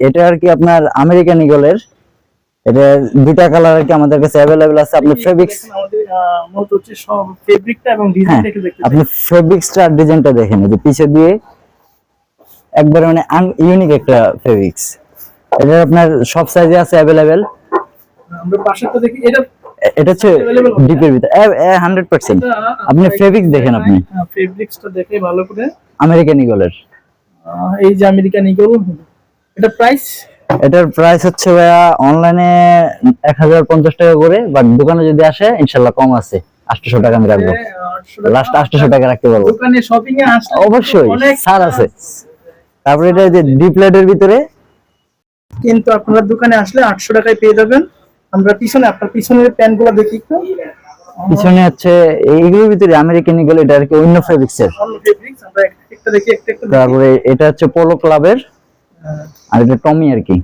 এটা আর কি আপনার আমেরিকান ইগলের, এটা দুইটা কালার আর কি আমাদের কাছে अवेलेबल আছে। আপনি ফেব্রিক্স আমাদের মূলত হচ্ছে সব ফেব্রিকটা এবং ডিজাইন দেখে দেখতে আপনি ফেব্রিক্সটা ডিজাইনটা দেখেন, এই যে পিছে দিয়ে একবার মানে ইউনিক একটা ফেব্রিক্স। এটা আপনার সব সাইজে আছে अवेलेबल। আমরা পাশেরটা দেখি, এটা হচ্ছে ডিপের ভিতর 100%। আপনি ফেব্রিক্স দেখেন, আপনি ফেব্রিক্সটা দেখে ভালো করে। আমেরিকান ইগলের, এই যে আমেরিকান ইগল, এটা প্রাইস, এটার প্রাইস হচ্ছে ভাইয়া অনলাইনে 1050 টাকা করে, বাট দোকানে যদি আসে ইনশাআল্লাহ কম আছে, 800 টাকা আমি রাখবো, লাস্ট 800 টাকা রাখতে পারবো। দোকানে শপিং এ আসলে অবশ্যই ছাড় আছে। তারপরে এটা যে ডিপ প্লেটের ভিতরে, কিন্তু আপনারা দোকানে আসলে 800 টাকায় পেয়ে যাবেন। আমরা পিছনে আপনার পিছনের প্যান্টগুলো দেখি একটু। পিছনে হচ্ছে এইগুলোর ভিতরে আমেরিকান ইগল, এটা আর কি অন্য ফেব্রিক্সের। ফেব্রিক্স আমরা একটা দেখি, একটা তারপরে এটা হচ্ছে পোলো ক্লাবের, আর এটা টমি আর কি।